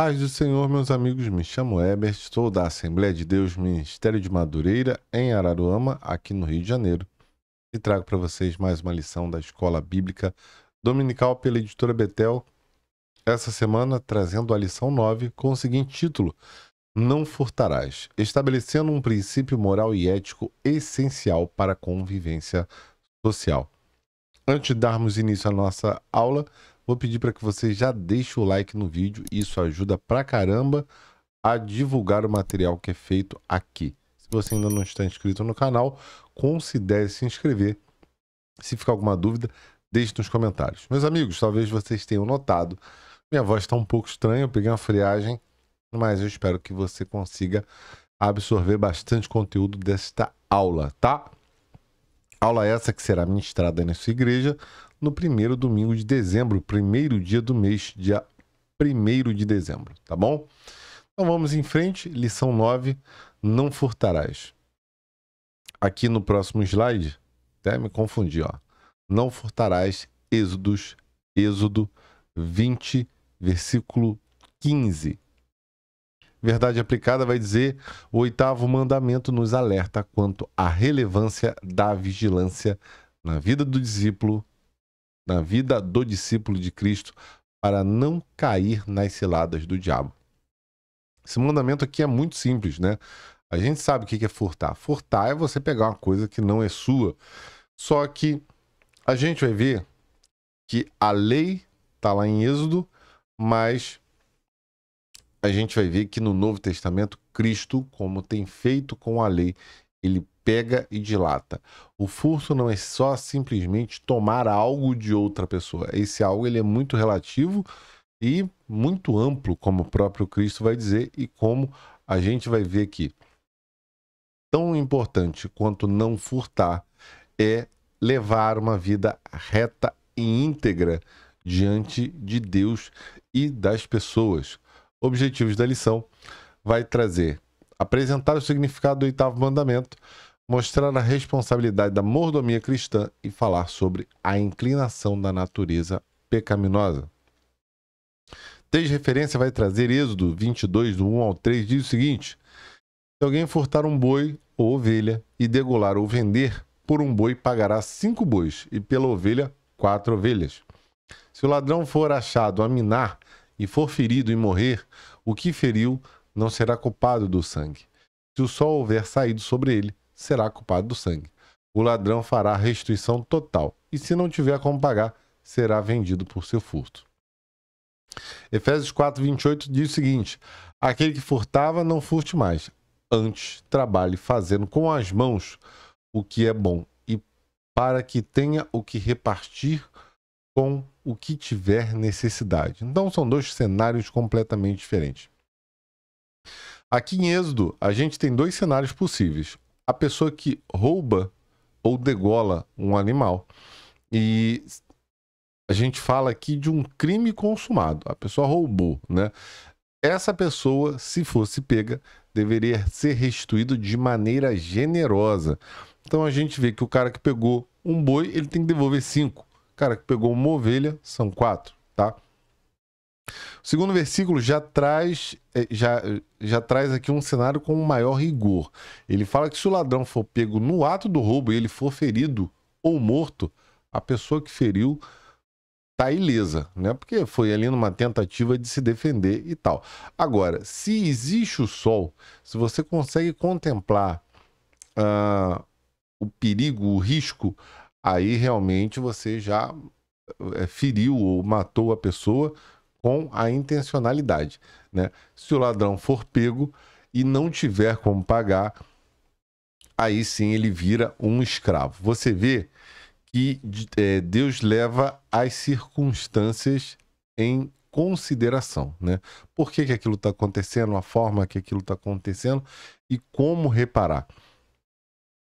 Paz do Senhor, meus amigos, me chamo Heber, sou da Assembleia de Deus, Ministério de Madureira, em Araruama, aqui no Rio de Janeiro, e trago para vocês mais uma lição da Escola Bíblica Dominical pela editora Betel, essa semana trazendo a lição 9 com o seguinte título: Não furtarás, estabelecendo um princípio moral e ético essencial para a convivência social. Antes de darmos início à nossa aula, vou pedir para que você já deixe o like no vídeo, isso ajuda pra caramba a divulgar o material que é feito aqui. Se você ainda não está inscrito no canal, considere se inscrever. Se ficar alguma dúvida, deixe nos comentários. Meus amigos, talvez vocês tenham notado, minha voz está um pouco estranha, eu peguei uma friagem, mas eu espero que você consiga absorver bastante conteúdo desta aula, tá? Aula essa que será ministrada na sua igreja no primeiro domingo de dezembro, primeiro dia do mês, dia 1º de dezembro, tá bom? Então vamos em frente, lição 9, não furtarás. Aqui no próximo slide, até me confundi, ó. Não furtarás, Êxodo 20, versículo 15. Verdade aplicada vai dizer: o 8º mandamento nos alerta quanto à relevância da vigilância na vida do discípulo de Cristo, para não cair nas ciladas do diabo. Esse mandamento aqui é muito simples, né? A gente sabe o que é furtar. Furtar é você pegar uma coisa que não é sua. Só que a gente vai ver que a lei está lá em Êxodo, mas a gente vai ver que no Novo Testamento, Cristo, como tem feito com a lei, ele pega e dilata. O furto não é só simplesmente tomar algo de outra pessoa. Esse algo ele é muito relativo e muito amplo, como o próprio Cristo vai dizer, e como a gente vai ver aqui. Tão importante quanto não furtar é levar uma vida reta e íntegra diante de Deus e das pessoas. Objetivos da lição vai trazer: apresentar o significado do 8º mandamento, mostrar a responsabilidade da mordomia cristã e falar sobre a inclinação da natureza pecaminosa. Texto de referência vai trazer Êxodo 22, do 1 ao 3, diz o seguinte: se alguém furtar um boi ou ovelha e degolar ou vender, por um boi pagará 5 bois e pela ovelha 4 ovelhas. Se o ladrão for achado a minar e for ferido e morrer, o que feriu não será culpado do sangue. Se o sol houver saído sobre ele, será culpado do sangue. O ladrão fará restituição total, e se não tiver como pagar, será vendido por seu furto. Efésios 4, 28 diz o seguinte: aquele que furtava, não furte mais. Antes, trabalhe fazendo com as mãos o que é bom, e para que tenha o que repartir com o que tiver necessidade. Então são dois cenários completamente diferentes. Aqui em Êxodo, a gente tem dois cenários possíveis: a pessoa que rouba ou degola um animal. E a gente fala aqui de um crime consumado. A pessoa roubou, né? Essa pessoa, se fosse pega, deveria ser restituído de maneira generosa. Então a gente vê que o cara que pegou um boi, ele tem que devolver 5. O cara que pegou uma ovelha, são 4, tá? O segundo versículo já traz aqui um cenário com um maior rigor. Ele fala que se o ladrão for pego no ato do roubo e ele for ferido ou morto, a pessoa que feriu tá ilesa, né? Porque foi ali numa tentativa de se defender e tal. Agora, se existe o sol, se você consegue contemplar o perigo, o risco, aí realmente você já feriu ou matou a pessoa com a intencionalidade, né? Se o ladrão for pego e não tiver como pagar, aí sim ele vira um escravo. Você vê que Deus leva as circunstâncias em consideração, né? Por que aquilo está acontecendo, a forma que aquilo está acontecendo e como reparar.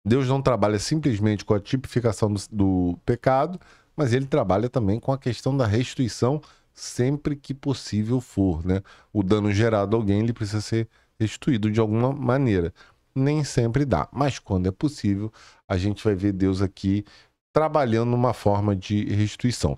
Deus não trabalha simplesmente com a tipificação do pecado, mas ele trabalha também com a questão da restituição sempre que possível for, né? O dano gerado a alguém ele precisa ser restituído de alguma maneira. Nem sempre dá, mas quando é possível, a gente vai ver Deus aqui trabalhando numa forma de restituição.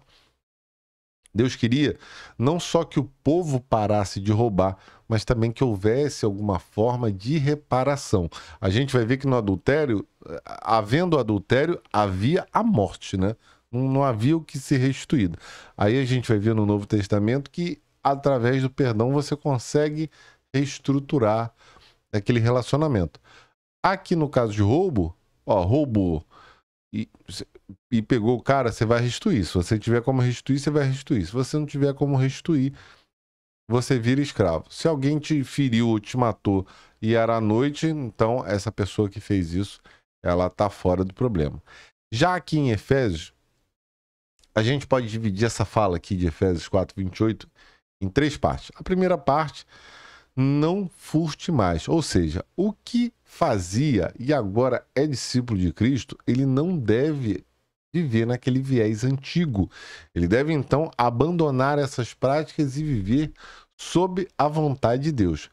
Deus queria não só que o povo parasse de roubar, mas também que houvesse alguma forma de reparação. A gente vai ver que no adultério, havendo adultério, havia a morte, né? Não havia o que ser restituído. Aí a gente vai ver no Novo Testamento que, através do perdão, você consegue reestruturar aquele relacionamento. Aqui no caso de roubo, ó, roubou e, e pegou o cara, você vai restituir. Se você tiver como restituir, você vai restituir. Se você não tiver como restituir, você vira escravo. Se alguém te feriu ou te matou e era à noite, então essa pessoa que fez isso, ela está fora do problema. Já aqui em Efésios, a gente pode dividir essa fala aqui de Efésios 4:28 em 3 partes. A primeira parte, não furte mais. Ou seja, o que fazia e agora é discípulo de Cristo, ele não deve viver naquele viés antigo. Ele deve, então, abandonar essas práticas e viver sob a vontade de Deus.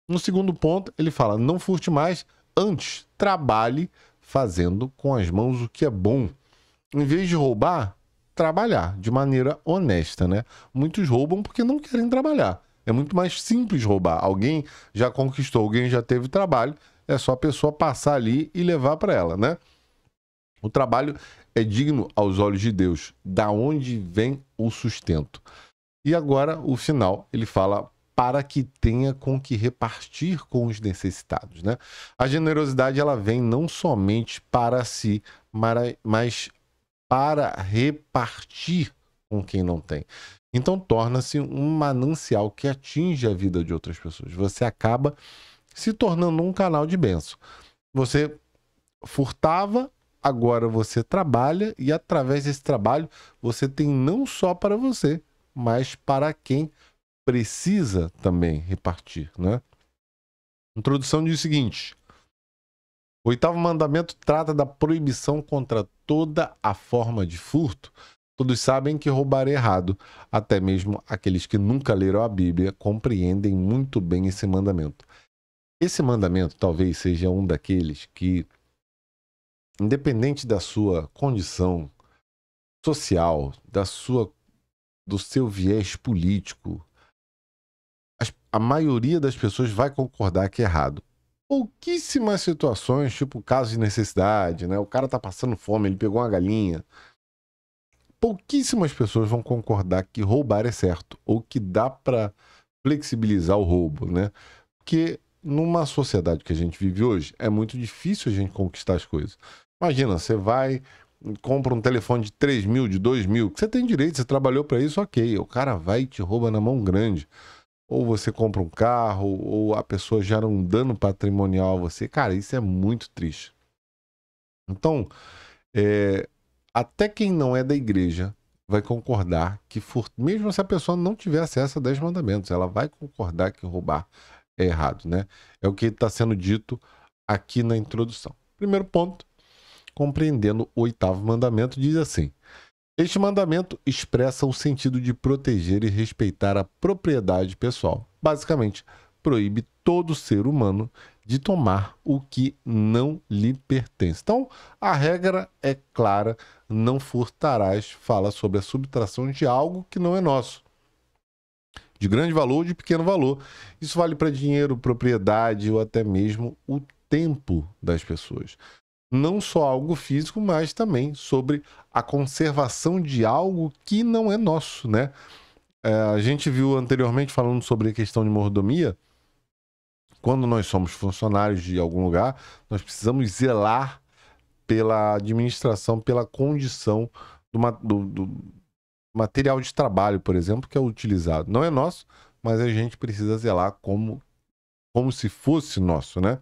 No segundo ponto, ele fala, não furte mais, antes trabalhe fazendo com as mãos o que é bom. Em vez de roubar, trabalhar de maneira honesta, né? Muitos roubam porque não querem trabalhar. É muito mais simples roubar. Alguém já conquistou, alguém já teve trabalho, é só a pessoa passar ali e levar para ela, né? O trabalho é digno aos olhos de Deus, da onde vem o sustento. E agora, o final, ele fala para que tenha com que repartir com os necessitados, né? A generosidade, ela vem não somente para si, mas para repartir com quem não tem. Então, torna-se um manancial que atinge a vida de outras pessoas. Você acaba se tornando um canal de bênção. Você furtava, agora você trabalha e através desse trabalho você tem não só para você, mas para quem precisa também repartir, né? A introdução diz o seguinte: o 8º mandamento trata da proibição contra toda a forma de furto. Todos sabem que roubar é errado. Até mesmo aqueles que nunca leram a Bíblia compreendem muito bem esse mandamento. Esse mandamento talvez seja um daqueles que, independente da sua condição social, do seu viés político, a maioria das pessoas vai concordar que é errado. Pouquíssimas situações, tipo caso de necessidade, né? O cara tá passando fome, ele pegou uma galinha. Pouquíssimas pessoas vão concordar que roubar é certo ou que dá para flexibilizar o roubo, né? Porque numa sociedade que a gente vive hoje, é muito difícil a gente conquistar as coisas. Imagina, você vai, compra um telefone de 3 mil, de 2 mil, que você tem direito, você trabalhou para isso, ok. O cara vai e te rouba na mão grande. Ou você compra um carro, ou a pessoa gera um dano patrimonial a você. Cara, isso é muito triste. Então, até quem não é da igreja vai concordar que, mesmo se a pessoa não tiver acesso a 10 mandamentos, ela vai concordar que roubar é errado, né? É o que está sendo dito aqui na introdução. Primeiro ponto, compreendendo o 8º mandamento, diz assim: este mandamento expressa o sentido de proteger e respeitar a propriedade pessoal. Basicamente, proíbe todo ser humano de tomar o que não lhe pertence. Então, a regra é clara, não furtarás, fala sobre a subtração de algo que não é nosso, de grande valor ou de pequeno valor. Isso vale para dinheiro, propriedade ou até mesmo o tempo das pessoas. Não só algo físico, mas também sobre a conservação de algo que não é nosso, né? A gente viu anteriormente falando sobre a questão de mordomia. Quando nós somos funcionários de algum lugar, nós precisamos zelar pela administração, pela condição do material de trabalho, por exemplo, que é utilizado. Não é nosso, mas a gente precisa zelar como se fosse nosso, né?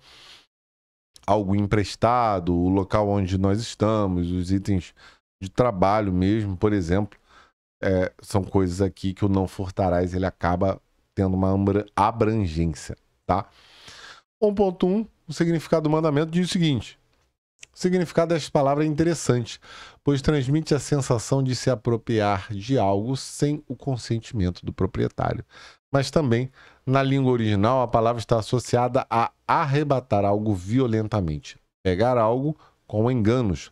Algo emprestado, o local onde nós estamos, os itens de trabalho mesmo, por exemplo, são coisas aqui que o não furtarás, ele acaba tendo uma abrangência, tá? 1.1, o significado do mandamento diz o seguinte: o significado desta palavra é interessante, pois transmite a sensação de se apropriar de algo sem o consentimento do proprietário. Mas também, na língua original, a palavra está associada a arrebatar algo violentamente, pegar algo com enganos,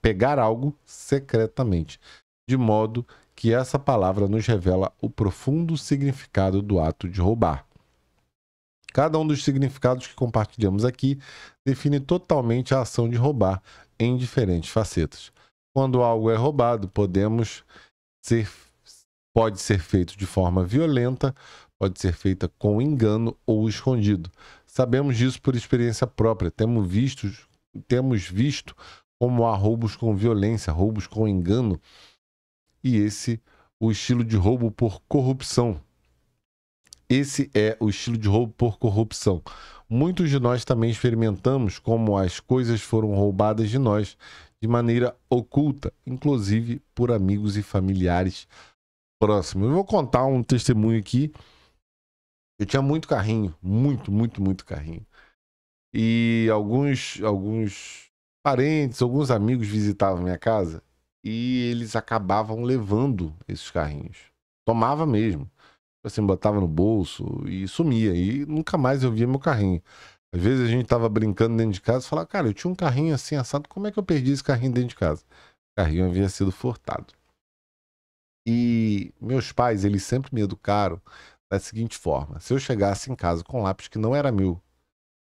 pegar algo secretamente, de modo que essa palavra nos revela o profundo significado do ato de roubar. Cada um dos significados que compartilhamos aqui define totalmente a ação de roubar em diferentes facetas. Quando algo é roubado, pode ser feito de forma violenta, pode ser feita com engano ou escondido. Sabemos disso por experiência própria. Temos visto como há roubos com violência, roubos com engano, e o estilo de roubo por corrupção. Esse é o estilo de roubo por corrupção. Muitos de nós também experimentamos como as coisas foram roubadas de nós de maneira oculta, inclusive por amigos e familiares próximos. Eu vou contar um testemunho aqui. Eu tinha muito carrinho, muito carrinho. E alguns parentes, alguns amigos visitavam minha casa e eles acabavam levando esses carrinhos. Tomava mesmo. Assim, botava no bolso e sumia. E nunca mais eu via meu carrinho. Às vezes a gente tava brincando dentro de casa e falava, cara, eu tinha um carrinho assim assado, como é que eu perdi esse carrinho dentro de casa? O carrinho havia sido furtado. E meus pais, eles sempre me educaram da seguinte forma: se eu chegasse em casa com um lápis que não era meu,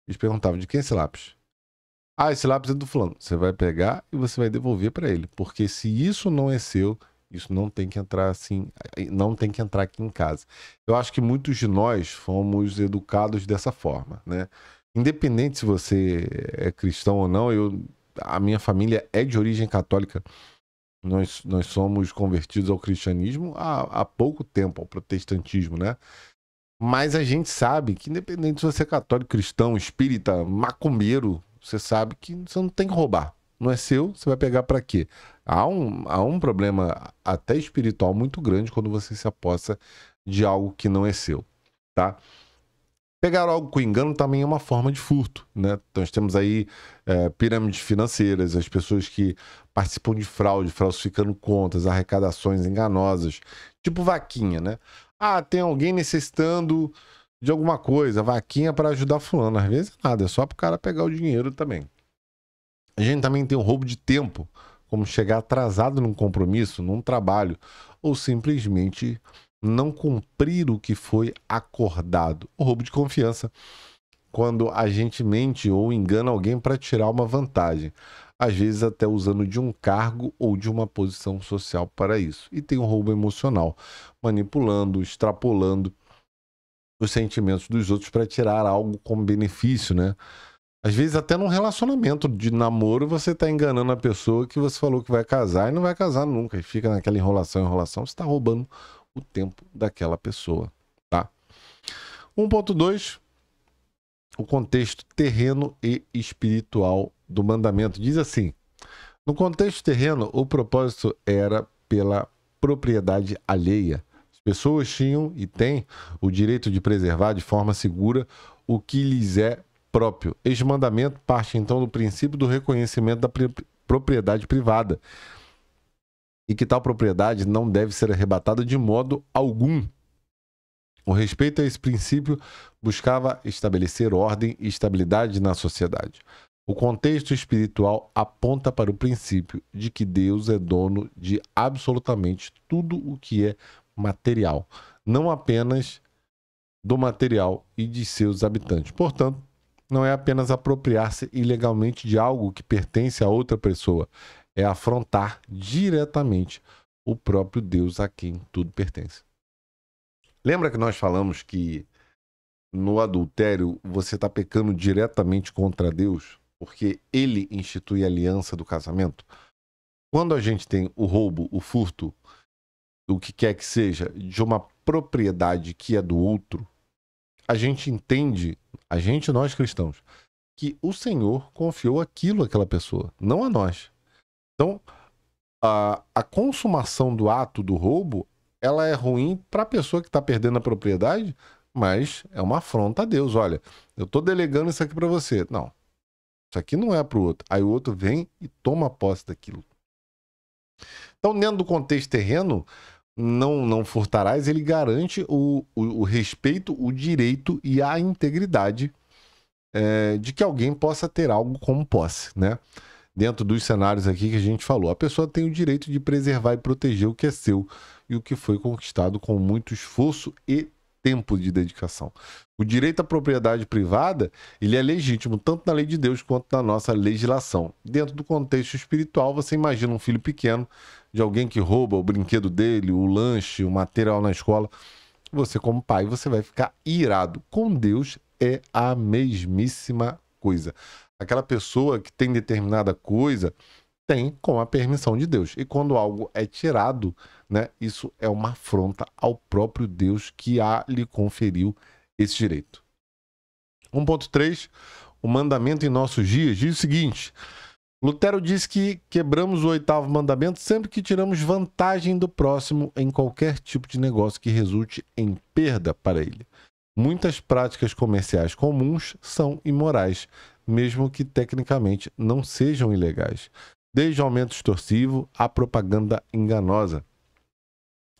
eles perguntavam, de quem é esse lápis? Ah, esse lápis é do fulano. Você vai pegar e você vai devolver para ele. Porque se isso não é seu, isso não tem que entrar assim, não tem que entrar aqui em casa. Eu acho que muitos de nós fomos educados dessa forma, né? Independente se você é cristão ou não, a minha família é de origem católica. Nós somos convertidos ao cristianismo há pouco tempo, ao protestantismo, né? Mas a gente sabe que independente se você é católico, cristão, espírita, macumbeiro, você sabe que você não tem que roubar. Não é seu, você vai pegar para quê? Há um problema até espiritual muito grande quando você se apossa de algo que não é seu, tá? Pegar algo com engano também é uma forma de furto, né? Então, nós temos aí pirâmides financeiras, as pessoas que participam de fraude, falsificando contas, arrecadações enganosas, tipo vaquinha, né? Ah, tem alguém necessitando de alguma coisa, vaquinha para ajudar fulano. Às vezes nada, é só para o cara pegar o dinheiro também. A gente também tem o roubo de tempo, como chegar atrasado num compromisso, num trabalho, ou simplesmente não cumprir o que foi acordado. O roubo de confiança, quando a gente mente ou engana alguém para tirar uma vantagem, às vezes até usando de um cargo ou de uma posição social para isso. E tem o roubo emocional, manipulando, extrapolando os sentimentos dos outros para tirar algo como benefício, né? Às vezes até num relacionamento de namoro você está enganando a pessoa que você falou que vai casar e não vai casar nunca. E fica naquela enrolação, você está roubando o tempo daquela pessoa, tá? 1.2, o contexto terreno e espiritual do mandamento. Diz assim: no contexto terreno, o propósito era pela propriedade alheia. As pessoas tinham e têm o direito de preservar de forma segura o que lhes é próprio. Este mandamento parte então do princípio do reconhecimento da propriedade privada e que tal propriedade não deve ser arrebatada de modo algum. O respeito a esse princípio buscava estabelecer ordem e estabilidade na sociedade. O contexto espiritual aponta para o princípio de que Deus é dono de absolutamente tudo o que é material, não apenas do material e de seus habitantes. Portanto, não é apenas apropriar-se ilegalmente de algo que pertence a outra pessoa, é afrontar diretamente o próprio Deus a quem tudo pertence. Lembra que nós falamos que no adultério você está pecando diretamente contra Deus, porque ele institui a aliança do casamento? Quando a gente tem o roubo, o furto, o que quer que seja, de uma propriedade que é do outro, a gente entende, nós cristãos, que o Senhor confiou aquilo àquela pessoa, não a nós. Então, a consumação do ato do roubo, ela é ruim para a pessoa que está perdendo a propriedade, mas é uma afronta a Deus. Olha, eu estou delegando isso aqui para você. Não, isso aqui não é para o outro. Aí o outro vem e toma posse daquilo. Então, dentro do contexto terreno, não furtarás, ele garante o respeito, o direito e a integridade de que alguém possa ter algo como posse, né? dentro dos cenários aqui que a gente falou. A pessoa tem o direito de preservar e proteger o que é seu e o que foi conquistado com muito esforço e tempo de dedicação. O direito à propriedade privada, ele é legítimo tanto na lei de Deus quanto na nossa legislação. Dentro do contexto espiritual, você imagina um filho pequeno de alguém que rouba o brinquedo dele, o lanche, o material na escola. Você, como pai, você vai ficar irado. Com Deus é a mesmíssima coisa. Aquela pessoa que tem determinada coisa tem com a permissão de Deus. E quando algo é tirado, né, isso é uma afronta ao próprio Deus que lhe conferiu esse direito. 1.3, o mandamento em nossos dias diz o seguinte: Lutero diz que quebramos o 8º mandamento sempre que tiramos vantagem do próximo em qualquer tipo de negócio que resulte em perda para ele. Muitas práticas comerciais comuns são imorais, mesmo que tecnicamente não sejam ilegais, desde o aumento extorsivo à propaganda enganosa.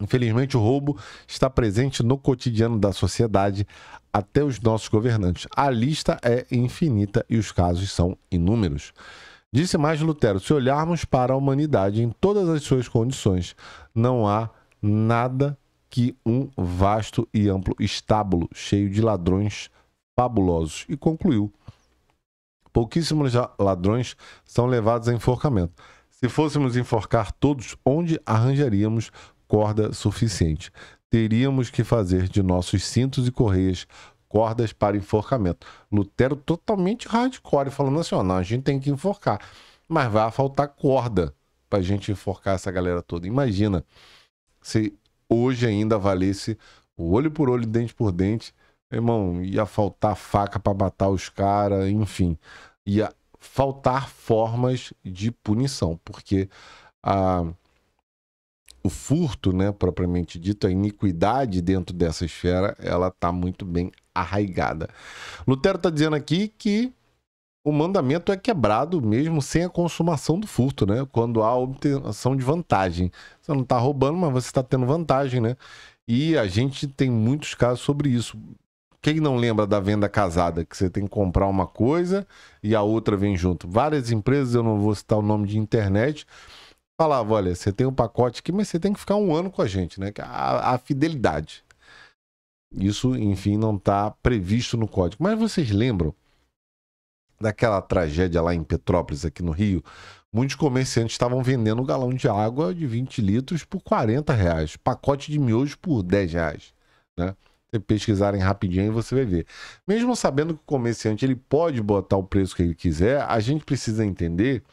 Infelizmente, o roubo está presente no cotidiano da sociedade até os nossos governantes. A lista é infinita e os casos são inúmeros. Disse mais Lutero: se olharmos para a humanidade em todas as suas condições, não há nada que um vasto e amplo estábulo cheio de ladrões fabulosos. E concluiu: pouquíssimos ladrões são levados a enforcamento. Se fôssemos enforcar todos, onde arranjaríamos corda suficiente? Teríamos que fazer de nossos cintos e correias cordas para enforcamento. Lutero totalmente hardcore, falando assim, ó, não, a gente tem que enforcar, mas vai faltar corda para a gente enforcar essa galera toda. Imagina se hoje ainda valesse o olho por olho, dente por dente, irmão, ia faltar faca para matar os caras, enfim, ia faltar formas de punição, porque o furto, né, propriamente dito, a iniquidade dentro dessa esfera, ela está muito bem arraigada. Lutero está dizendo aqui que o mandamento é quebrado mesmo sem a consumação do furto, né? Quando há obtenção de vantagem. Você não está roubando, mas você está tendo vantagem, né? E a gente tem muitos casos sobre isso. Quem não lembra da venda casada? Que você tem que comprar uma coisa e a outra vem junto. Várias empresas, eu não vou citar o nome de internet, falava, olha, você tem um pacote aqui, mas você tem que ficar 1 ano com a gente, né? A fidelidade. Isso, enfim, não está previsto no código. Mas vocês lembram daquela tragédia lá em Petrópolis, aqui no Rio? Muitos comerciantes estavam vendendo um galão de água de 20 litros por R$40, pacote de miojo por R$10, né? Se pesquisarem rapidinho, você vai ver. Mesmo sabendo que o comerciante ele pode botar o preço que ele quiser, a gente precisa entender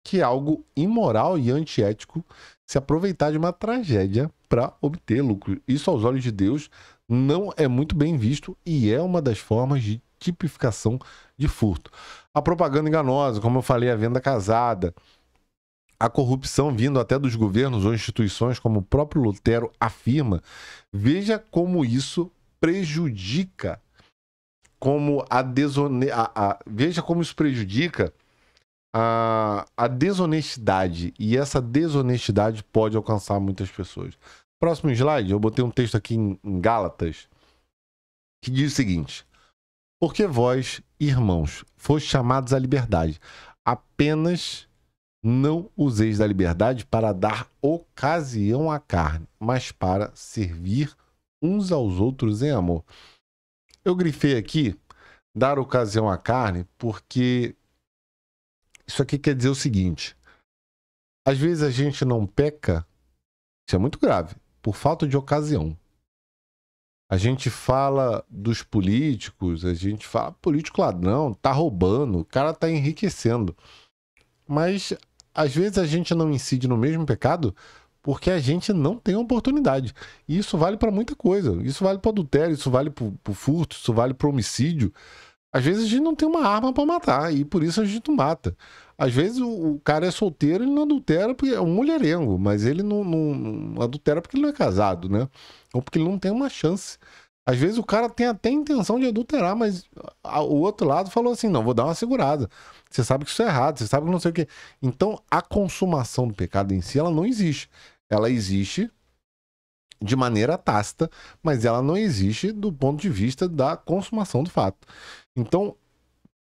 que é algo imoral e antiético se aproveitar de uma tragédia para obter lucro. Isso, aos olhos de Deus, não é muito bem visto e é uma das formas de tipificação de furto. A propaganda enganosa, como eu falei, a venda casada, a corrupção vindo até dos governos ou instituições, como o próprio Lutero afirma, veja como isso prejudica, veja como isso prejudica a desonestidade, e essa desonestidade pode alcançar muitas pessoas. Próximo slide, eu botei um texto aqui em Gálatas, que diz o seguinte: porque vós, irmãos, fostes chamados à liberdade, apenas não useis da liberdade para dar ocasião à carne, mas para servir uns aos outros em amor. Eu grifei aqui, dar ocasião à carne, porque isso aqui quer dizer o seguinte: às vezes a gente não peca, isso é muito grave, por falta de ocasião. A gente fala dos políticos, a gente fala, político ladrão, tá roubando, o cara tá enriquecendo. Mas às vezes a gente não incide no mesmo pecado porque a gente não tem oportunidade. E isso vale para muita coisa. Isso vale para adultério, isso vale para o furto, isso vale para homicídio. Às vezes a gente não tem uma arma para matar e por isso a gente não mata. Às vezes o cara é solteiro, ele não adultera porque é um mulherengo, mas ele não adultera porque ele não é casado, né? Ou porque ele não tem uma chance. Às vezes o cara tem até intenção de adulterar, mas o outro lado falou assim, não, vou dar uma segurada. Você sabe que isso é errado, você sabe que não sei o quê. Então a consumação do pecado em si, ela não existe. Ela existe de maneira tácita, mas ela não existe do ponto de vista da consumação do fato. Então,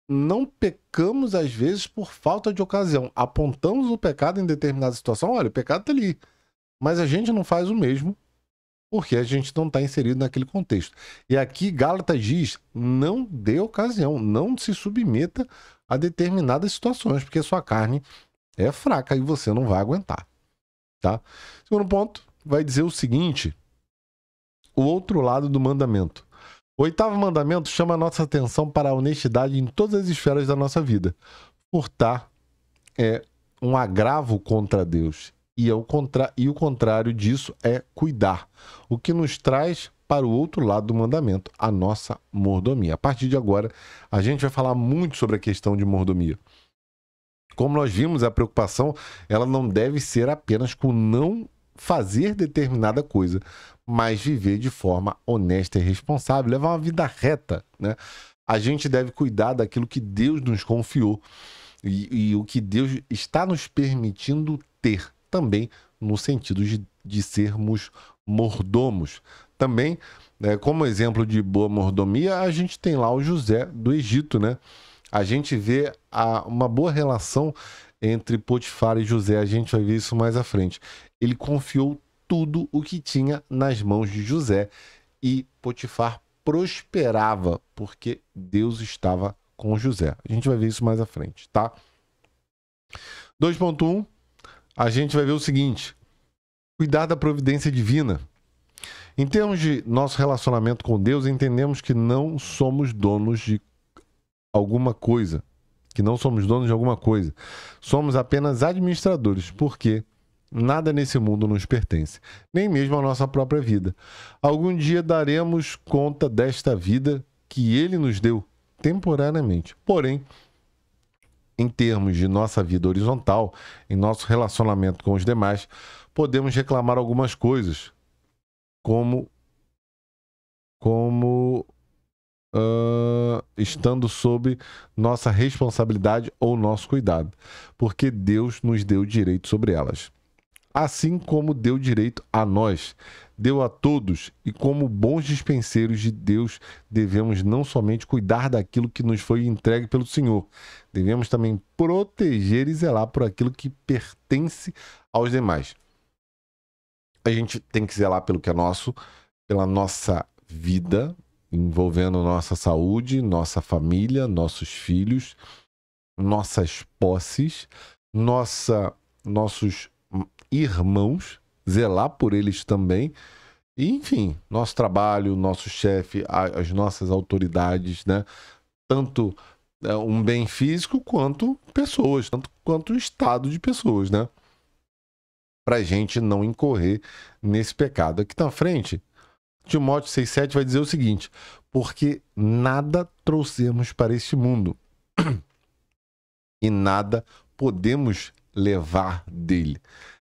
não pecamos às vezes por falta de ocasião. Apontamos o pecado em determinada situação, olha, o pecado está ali. Mas a gente não faz o mesmo porque a gente não está inserido naquele contexto. E aqui Gálatas diz, não dê ocasião, não se submeta a determinadas situações, porque sua carne é fraca e você não vai aguentar. Tá? Segundo ponto, vai dizer o seguinte, o outro lado do mandamento. O 8º mandamento chama a nossa atenção para a honestidade em todas as esferas da nossa vida. Furtar é um agravo contra Deus. E o contrário disso é cuidar. O que nos traz para o outro lado do mandamento, a nossa mordomia. A partir de agora, a gente vai falar muito sobre a questão de mordomia. Como nós vimos, a preocupação ela não deve ser apenas com não fazer determinada coisa, mas viver de forma honesta e responsável, levar uma vida reta, né? A gente deve cuidar daquilo que Deus nos confiou e o que Deus está nos permitindo ter, também no sentido de sermos mordomos. Também, como exemplo de boa mordomia, a gente tem lá o José do Egito, né? A gente vê uma boa relação entre Potifar e José, a gente vai ver isso mais à frente. Ele confiou tudo o que tinha nas mãos de José e Potifar prosperava porque Deus estava com José. A gente vai ver isso mais à frente, tá? 2.1, a gente vai ver o seguinte, cuidar da providência divina. Em termos de nosso relacionamento com Deus, entendemos que não somos donos de alguma coisa, somos apenas administradores, porque nada nesse mundo nos pertence, nem mesmo a nossa própria vida. Algum dia daremos conta desta vida que Ele nos deu temporariamente. Porém, em termos de nossa vida horizontal, em nosso relacionamento com os demais, podemos reclamar algumas coisas, como estando sob nossa responsabilidade ou nosso cuidado, porque Deus nos deu direito sobre elas. Assim como deu direito a nós, deu a todos, e como bons dispenseiros de Deus, devemos não somente cuidar daquilo que nos foi entregue pelo Senhor, devemos também proteger e zelar por aquilo que pertence aos demais. A gente tem que zelar pelo que é nosso, pela nossa vida, envolvendo nossa saúde, nossa família, nossos filhos, nossas posses, nossos irmãos, zelar por eles também, e, enfim, nosso trabalho, nosso chefe, as nossas autoridades, né? Tanto um bem físico quanto pessoas, tanto quanto o estado de pessoas, né? Para a gente não incorrer nesse pecado. Aqui na frente, Timóteo 6,7 vai dizer o seguinte, porque nada trouxemos para este mundo e nada podemos levar dele.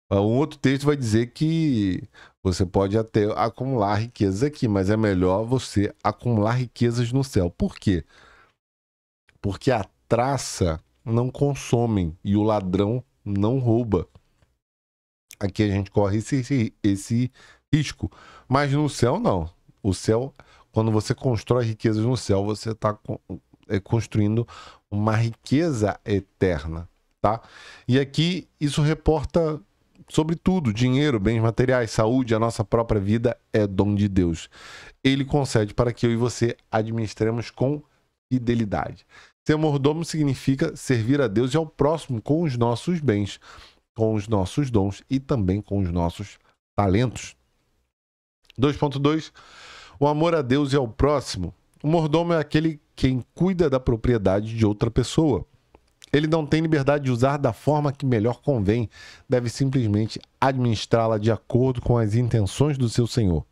Um outro texto vai dizer que você pode até acumular riquezas aqui, mas é melhor você acumular riquezas no céu. Por quê? Porque a traça não consome e o ladrão não rouba. Aqui a gente corre esse risco, mas no céu não. O céu, quando você constrói riquezas no céu, você está construindo uma riqueza eterna, tá? E aqui isso reporta sobre tudo, dinheiro, bens materiais, saúde, a nossa própria vida é dom de Deus. Ele concede para que eu e você administremos com fidelidade. Ser mordomo significa servir a Deus e ao próximo com os nossos bens, com os nossos dons e também com os nossos talentos. 2.2. O amor a Deus e ao próximo. O mordomo é aquele quem cuida da propriedade de outra pessoa. Ele não tem liberdade de usar da forma que melhor convém, deve simplesmente administrá-la de acordo com as intenções do seu Senhor.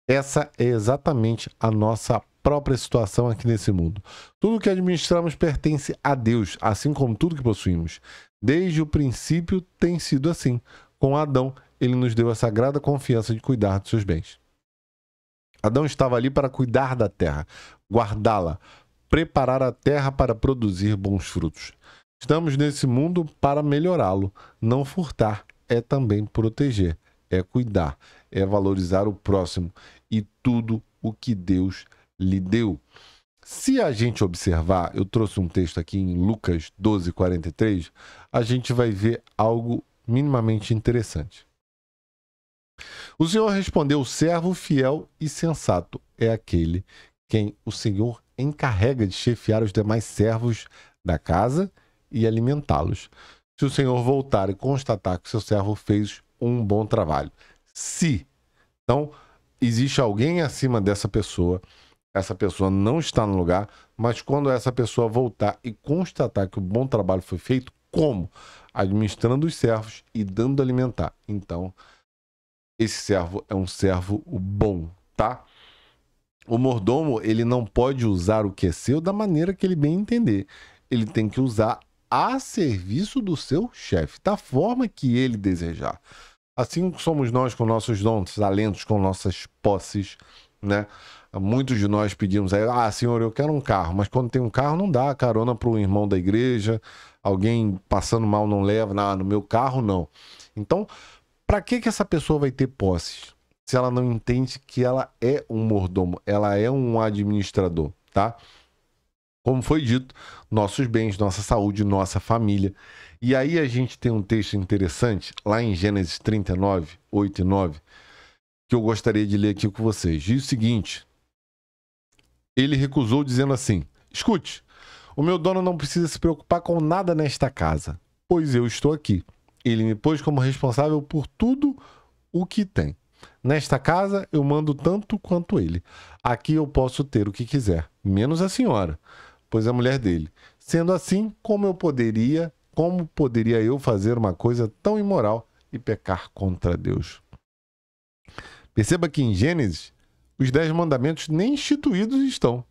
Essa é exatamente a nossa própria situação aqui nesse mundo. Tudo que administramos pertence a Deus, assim como tudo que possuímos. Desde o princípio tem sido assim. Com Adão, ele nos deu a sagrada confiança de cuidar dos seus bens. Adão estava ali para cuidar da terra, guardá-la, preparar a terra para produzir bons frutos. Estamos nesse mundo para melhorá-lo. Não furtar é também proteger, é cuidar, é valorizar o próximo e tudo o que Deus lhe deu. Se a gente observar, eu trouxe um texto aqui em Lucas 12:43, a gente vai ver algo minimamente interessante. O Senhor respondeu: servo fiel e sensato é aquele quem o Senhor encarrega de chefiar os demais servos da casa e alimentá-los. Se o Senhor voltar e constatar que o seu servo fez um bom trabalho. Se, então, existe alguém acima dessa pessoa, essa pessoa não está no lugar, mas quando essa pessoa voltar e constatar que o bom trabalho foi feito, como? Administrando os servos e dando alimentar. Então, esse servo é um servo bom, tá? O mordomo, ele não pode usar o que é seu da maneira que ele bem entender. Ele tem que usar a serviço do seu chefe, da forma que ele desejar. Assim somos nós com nossos dons, talentos, com nossas posses, né? Muitos de nós pedimos aí, senhor, eu quero um carro, mas quando tem um carro não dá carona para um irmão da igreja, alguém passando mal não leva, no meu carro não. Então, para que essa pessoa vai ter posses? Se ela não entende que ela é um mordomo, ela é um administrador, tá? Como foi dito, nossos bens, nossa saúde, nossa família. E aí a gente tem um texto interessante, lá em Gênesis 39, 8 e 9, que eu gostaria de ler aqui com vocês. Diz o seguinte: ele recusou dizendo assim: escute, o meu dono não precisa se preocupar com nada nesta casa, pois eu estou aqui. Ele me pôs como responsável por tudo o que tem. Nesta casa eu mando tanto quanto ele. Aqui eu posso ter o que quiser, menos a senhora, pois é mulher dele. Sendo assim, como poderia eu fazer uma coisa tão imoral e pecar contra Deus? Perceba que em Gênesis, os 10 mandamentos nem instituídos estão.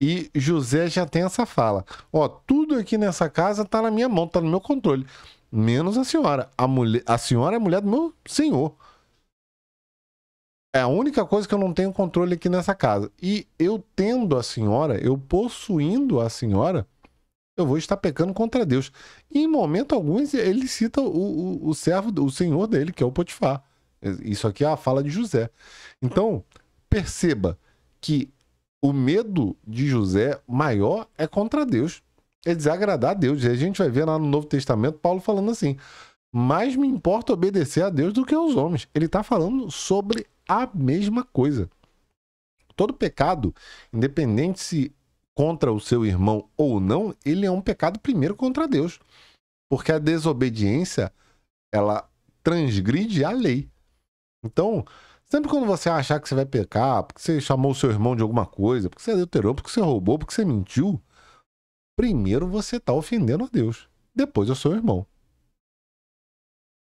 E José já tem essa fala. Tudo aqui nessa casa está na minha mão, está no meu controle. Menos a senhora. A senhora é a mulher do meu senhor. É a única coisa que eu não tenho controle aqui nessa casa. E eu tendo a senhora, eu possuindo a senhora, eu vou estar pecando contra Deus. E em momento algum ele cita o servo, o senhor dele, que é o Potifar. Isso aqui é a fala de José. Então, perceba que o medo de José maior é contra Deus. É desagradar a Deus. E a gente vai ver lá no Novo Testamento Paulo falando assim: mais me importa obedecer a Deus do que aos homens. Ele está falando sobre a mesma coisa. Todo pecado, independente se contra o seu irmão ou não, ele é um pecado primeiro contra Deus. Porque a desobediência, ela transgride a lei. Então, sempre quando você achar que você vai pecar, porque você chamou o seu irmão de alguma coisa, porque você adulterou, porque você roubou, porque você mentiu, primeiro você está ofendendo a Deus. Depois é o seu irmão.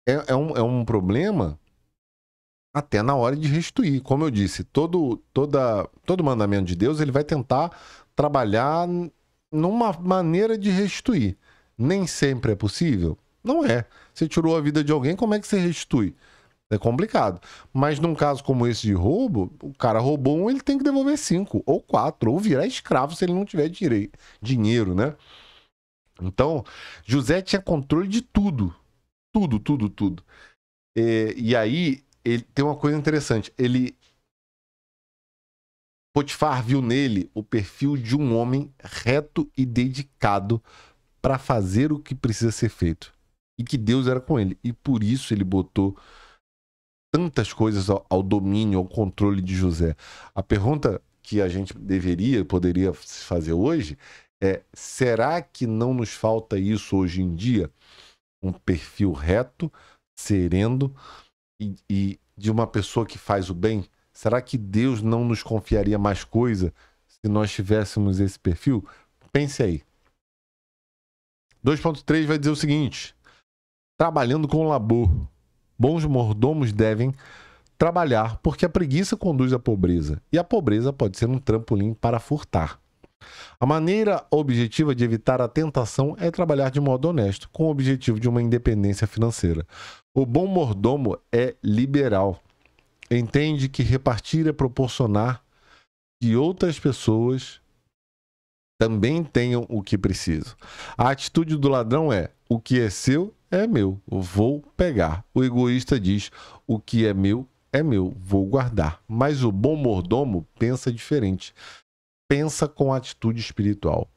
É um problema até na hora de restituir. Como eu disse, todo mandamento de Deus, ele vai tentar trabalhar numa maneira de restituir. Nem sempre é possível? Não é. Você tirou a vida de alguém, como é que você restitui? É complicado. Mas num caso como esse de roubo, o cara roubou um, ele tem que devolver 5 ou 4, ou virar escravo se ele não tiver dinheiro, né? Então, José tinha controle de tudo. Tudo. E aí, ele tem uma coisa interessante. Potifar viu nele o perfil de um homem reto e dedicado para fazer o que precisa ser feito. E que Deus era com ele. E por isso ele botou tantas coisas ao domínio, ao controle de José. A pergunta que a gente poderia fazer hoje é: será que não nos falta isso hoje em dia? Um perfil reto, sereno e de uma pessoa que faz o bem? Será que Deus não nos confiaria mais coisa se nós tivéssemos esse perfil? Pense aí. 2.3 vai dizer o seguinte: trabalhando com labor, bons mordomos devem trabalhar, porque a preguiça conduz à pobreza, e a pobreza pode ser um trampolim para furtar. A maneira objetiva de evitar a tentação é trabalhar de modo honesto, com o objetivo de uma independência financeira. O bom mordomo é liberal. Entende que repartir é proporcionar que outras pessoas também tenham o que precisam. A atitude do ladrão é: o que é seu é meu, vou pegar. O egoísta diz: o que é meu, vou guardar. Mas o bom mordomo pensa diferente. pensa com atitude espiritual.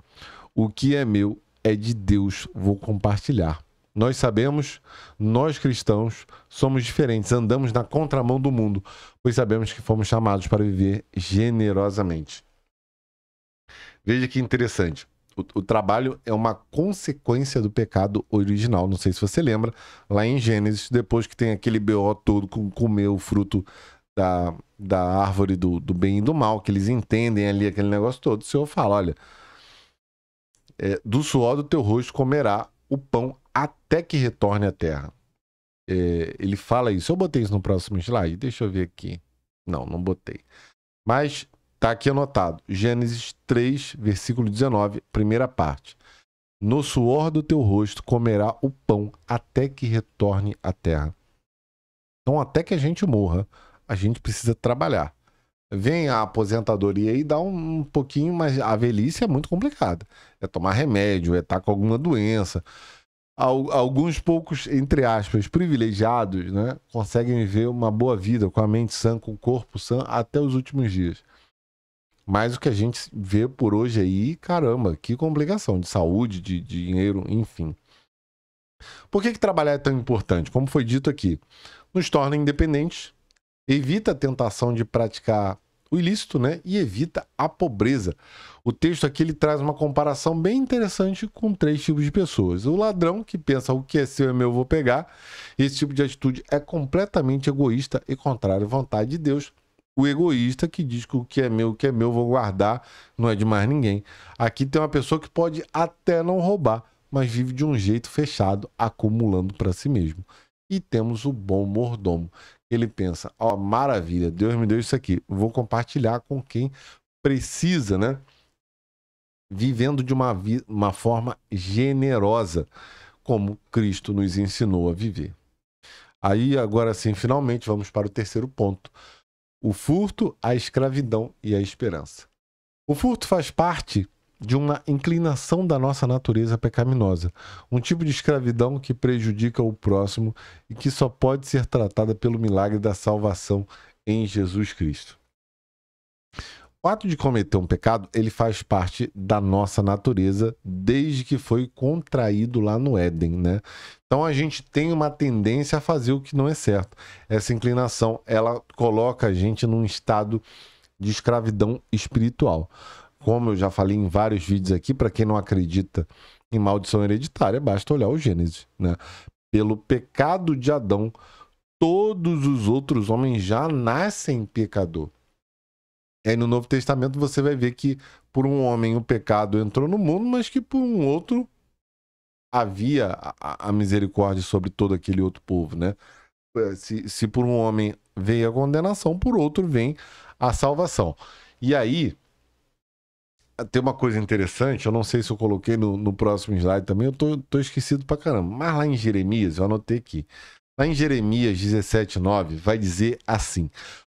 O que é meu é de Deus, vou compartilhar. Nós sabemos, nós cristãos, somos diferentes, andamos na contramão do mundo, pois sabemos que fomos chamados para viver generosamente. Veja que interessante. O trabalho é uma consequência do pecado original. Não sei se você lembra, lá em Gênesis, depois que tem aquele BO todo com comer o fruto da árvore do bem e do mal, que eles entendem ali aquele negócio todo, o Senhor fala, olha, do suor do teu rosto comerá o pão até que retorne à terra. Ele fala isso. Eu botei isso no próximo slide? Deixa eu ver aqui. Não botei. Mas tá aqui anotado. Gênesis 3, versículo 19, primeira parte. No suor do teu rosto comerá o pão até que retorne à terra. Então, até que a gente morra, a gente precisa trabalhar. Vem a aposentadoria e dá um pouquinho, mas a velhice é muito complicada. É tomar remédio, é estar com alguma doença. Alguns poucos, entre aspas, privilegiados, né, conseguem viver uma boa vida com a mente sã, com o corpo sã, até os últimos dias. Mas o que a gente vê por hoje aí, caramba, que complicação de saúde, de dinheiro, enfim. Por que trabalhar é tão importante? Como foi dito aqui, nos torna independentes, evita a tentação de praticar o ilícito, né? E evita a pobreza. O texto aqui ele traz uma comparação bem interessante com 3 tipos de pessoas. O ladrão, que pensa o que é seu é meu, vou pegar. Esse tipo de atitude é completamente egoísta e contrário à vontade de Deus. O egoísta, que diz que o que é meu, vou guardar, não é de mais ninguém. Aqui tem uma pessoa que pode até não roubar, mas vive de um jeito fechado, acumulando para si mesmo. E temos o bom mordomo. Ele pensa, ó, maravilha, Deus me deu isso aqui, vou compartilhar com quem precisa, né? Vivendo de uma forma generosa, como Cristo nos ensinou a viver. Aí, agora sim, finalmente, vamos para o terceiro ponto. O furto, a escravidão e a esperança. O furto faz parte de uma inclinação da nossa natureza pecaminosa, um tipo de escravidão que prejudica o próximo e que só pode ser tratada pelo milagre da salvação em Jesus Cristo. O ato de cometer um pecado, ele faz parte da nossa natureza desde que foi contraído lá no Éden, né? Então a gente tem uma tendência a fazer o que não é certo. Essa inclinação, ela coloca a gente num estado de escravidão espiritual. Como eu já falei em vários vídeos aqui, para quem não acredita em maldição hereditária, basta olhar o Gênesis, né? Pelo pecado de Adão, todos os outros homens já nascem pecador. E aí no Novo Testamento você vai ver que por um homem o pecado entrou no mundo, mas que por um outro havia a misericórdia sobre todo aquele outro povo, né? Se por um homem veio a condenação, por outro vem a salvação. E aí tem uma coisa interessante, eu não sei se eu coloquei no próximo slide também, eu tô esquecido pra caramba. Mas lá em Jeremias, eu anotei aqui. Lá em Jeremias 17:9, vai dizer assim: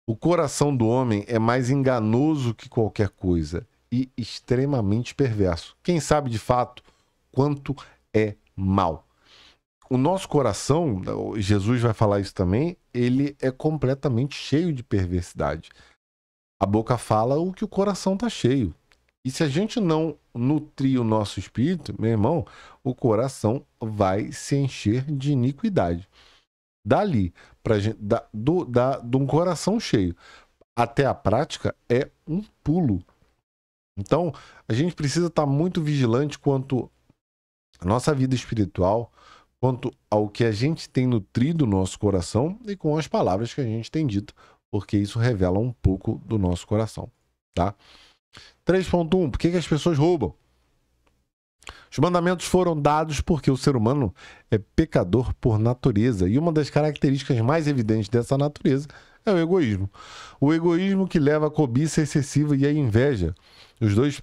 o coração do homem é mais enganoso que qualquer coisa e extremamente perverso. Quem sabe de fato quanto é mal? O nosso coração, Jesus vai falar isso também, ele é completamente cheio de perversidade. A boca fala o que o coração está cheio. E se a gente não nutrir o nosso espírito, meu irmão, o coração vai se encher de iniquidade. Dali, de um coração cheio até a prática, é um pulo. Então, a gente precisa estar muito vigilante quanto à nossa vida espiritual, quanto ao que a gente tem nutrido o nosso coração e com as palavras que a gente tem dito, porque isso revela um pouco do nosso coração, tá? 3.1. Por que as pessoas roubam? Os mandamentos foram dados porque o ser humano é pecador por natureza. E uma das características mais evidentes dessa natureza é o egoísmo. O egoísmo que leva à cobiça excessiva e à inveja. Os dois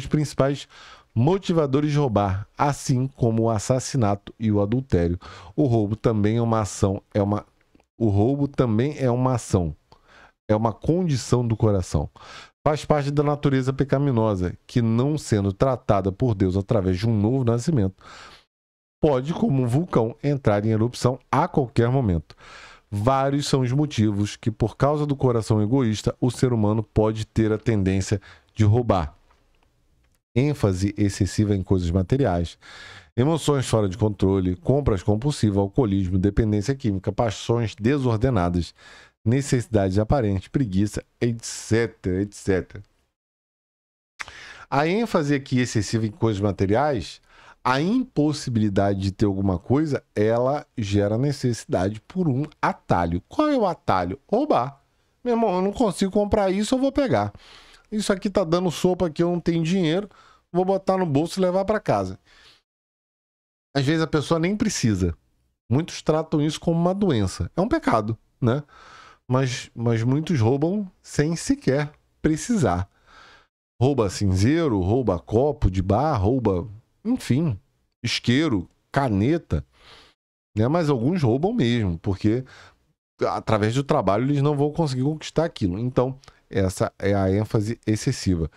principais motivadores de roubar, assim como o assassinato e o adultério. O roubo também é uma ação, é uma condição do coração. Faz parte da natureza pecaminosa, que não sendo tratada por Deus através de um novo nascimento, pode, como um vulcão, entrar em erupção a qualquer momento. Vários são os motivos que, por causa do coração egoísta, o ser humano pode ter a tendência de roubar. ênfase excessiva em coisas materiais, emoções fora de controle, compras compulsivas, alcoolismo, dependência química, paixões desordenadas, necessidades aparentes, preguiça, etc, etc. A ênfase aqui excessiva em coisas materiais, a impossibilidade de ter alguma coisa, ela gera necessidade por um atalho. Qual é o atalho? Roubar. Meu irmão, eu não consigo comprar isso, eu vou pegar. Isso aqui tá dando sopa aqui, eu não tenho dinheiro, vou botar no bolso e levar para casa. Às vezes a pessoa nem precisa. Muitos tratam isso como uma doença. É um pecado, né? Mas muitos roubam sem sequer precisar. Rouba cinzeiro, rouba copo de bar, rouba, enfim, isqueiro, caneta, né? Mas alguns roubam mesmo, porque através do trabalho eles não vão conseguir conquistar aquilo. Então, essa é a ênfase excessiva.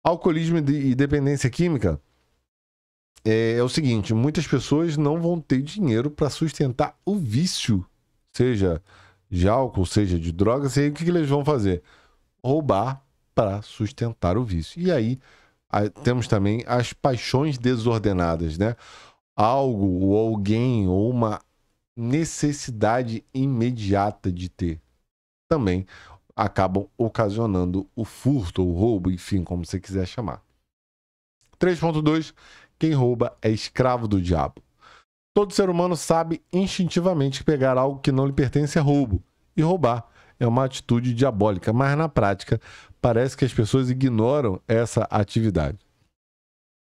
Alcoolismo e dependência química é o seguinte: muitas pessoas não vão ter dinheiro para sustentar o vício, seja de álcool, seja de drogas, e aí o que eles vão fazer? Roubar para sustentar o vício. E aí temos também as paixões desordenadas, né? Algo ou alguém ou uma necessidade imediata de ter também acabam ocasionando o furto ou o roubo, enfim, como você quiser chamar. 3.2. Quem rouba é escravo do diabo. Todo ser humano sabe instintivamente que pegar algo que não lhe pertence é roubo. E roubar é uma atitude diabólica, mas na prática parece que as pessoas ignoram essa atividade.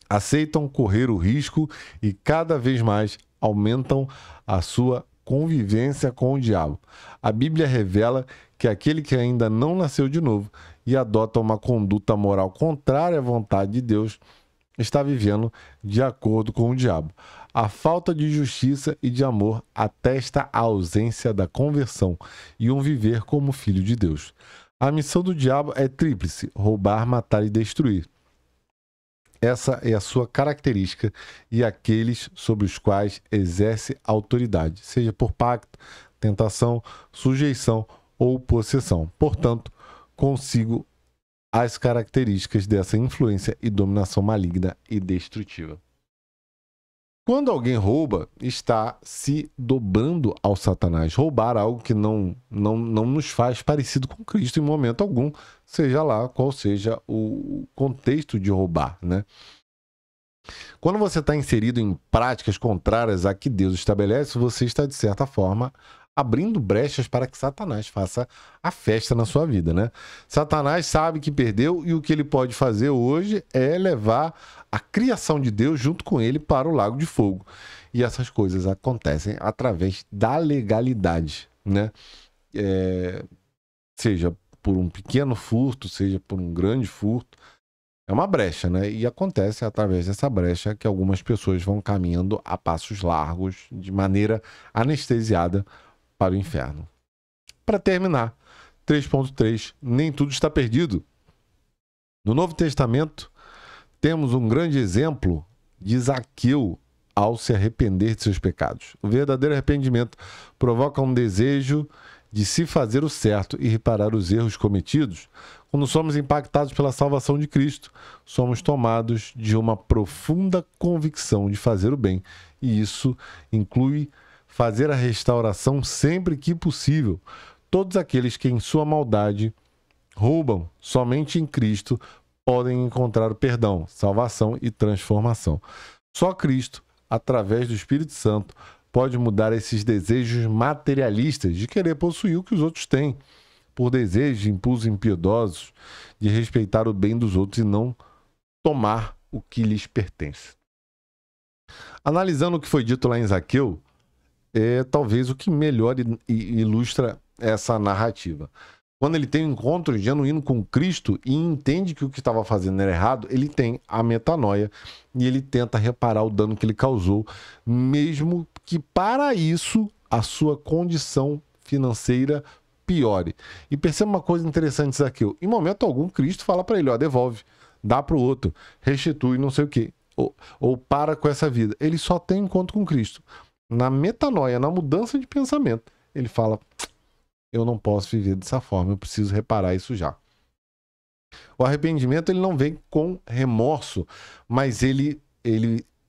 Aceitam correr o risco e cada vez mais aumentam a sua convivência com o diabo. A Bíblia revela que aquele que ainda não nasceu de novo e adota uma conduta moral contrária à vontade de Deus está vivendo de acordo com o diabo. A falta de justiça e de amor atesta a ausência da conversão e um viver como filho de Deus. A missão do diabo é tríplice: roubar, matar e destruir. Essa é a sua característica e aqueles sobre os quais exerce autoridade, seja por pacto, tentação, sujeição ou possessão. Portanto, consigo as características dessa influência e dominação maligna e destrutiva. Quando alguém rouba, está se dobrando ao Satanás. Roubar algo que não nos faz parecido com Cristo em momento algum, seja lá qual seja o contexto de roubar, né? Quando você está inserido em práticas contrárias a que Deus estabelece, você está, de certa forma, abrindo brechas para que Satanás faça a festa na sua vida, né? Satanás sabe que perdeu e o que ele pode fazer hoje é levar a criação de Deus junto com ele para o lago de fogo. E essas coisas acontecem através da legalidade, né? Seja por um pequeno furto, seja por um grande furto. É uma brecha, né? E acontece através dessa brecha que algumas pessoas vão caminhando a passos largos, de maneira anestesiada, para o inferno. Para terminar, 3.3, nem tudo está perdido. No Novo Testamento, temos um grande exemplo de Zaqueu ao se arrepender de seus pecados. O verdadeiro arrependimento provoca um desejo de se fazer o certo e reparar os erros cometidos. Quando somos impactados pela salvação de Cristo, somos tomados de uma profunda convicção de fazer o bem, e isso inclui fazer a restauração sempre que possível. Todos aqueles que em sua maldade roubam somente em Cristo podem encontrar o perdão, salvação e transformação. Só Cristo, através do Espírito Santo, pode mudar esses desejos materialistas de querer possuir o que os outros têm, por desejos, impulsos impiedosos de respeitar o bem dos outros e não tomar o que lhes pertence. Analisando o que foi dito lá em Zaqueu, é talvez o que melhor ilustra essa narrativa. Quando ele tem um encontro genuíno com Cristo e entende que o que estava fazendo era errado, ele tem a metanoia e ele tenta reparar o dano que ele causou, mesmo que para isso a sua condição financeira piore. E perceba uma coisa interessante aqui: em momento algum Cristo fala para ele, ó, devolve, dá para o outro, restitui, não sei o quê, ou para com essa vida. Ele só tem encontro com Cristo. Na metanoia, na mudança de pensamento, ele fala: eu não posso viver dessa forma, eu preciso reparar isso já. O arrependimento ele não vem com remorso, mas ele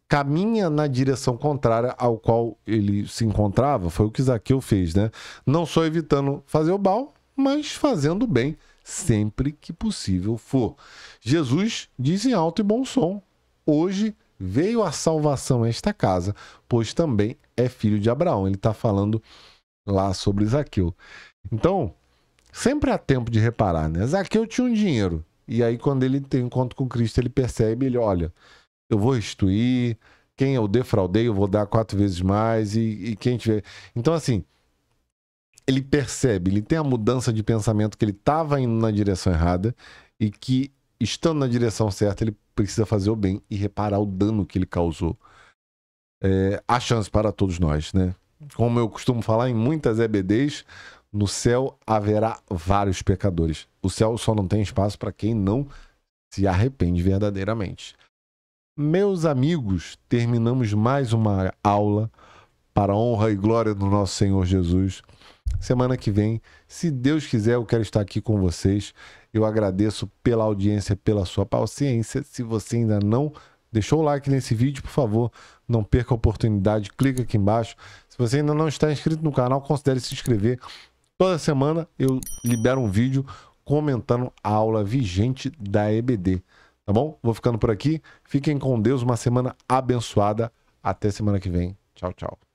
caminha na direção contrária ao qual ele se encontrava. Foi o que Zaqueu fez, né? Não só evitando fazer o mal, mas fazendo o bem sempre que possível for. Jesus diz em alto e bom som: hoje veio a salvação a esta casa, pois também é filho de Abraão. Ele está falando lá sobre Zaqueu. Então, sempre há tempo de reparar, né? Zaqueu tinha um dinheiro. E aí, quando ele tem um encontro com Cristo, ele percebe, ele olha, eu vou restituir, quem eu defraudei, eu vou dar 4 vezes mais, e quem tiver... Então, assim, ele percebe, ele tem a mudança de pensamento que ele estava indo na direção errada e que, estando na direção certa, ele precisa fazer o bem e reparar o dano que ele causou. Há chance para todos nós, né? Como eu costumo falar em muitas EBDs, no céu haverá vários pecadores. O céu só não tem espaço para quem não se arrepende verdadeiramente. Meus amigos, terminamos mais uma aula para a honra e glória do nosso Senhor Jesus. Semana que vem, se Deus quiser, eu quero estar aqui com vocês. Eu agradeço pela audiência, pela sua paciência. Se você ainda não deixou o like nesse vídeo, por favor, não perca a oportunidade, clica aqui embaixo. Se você ainda não está inscrito no canal, considere se inscrever. Toda semana eu libero um vídeo comentando a aula vigente da EBD. Tá bom? Vou ficando por aqui. Fiquem com Deus. Uma semana abençoada. Até semana que vem. Tchau, tchau.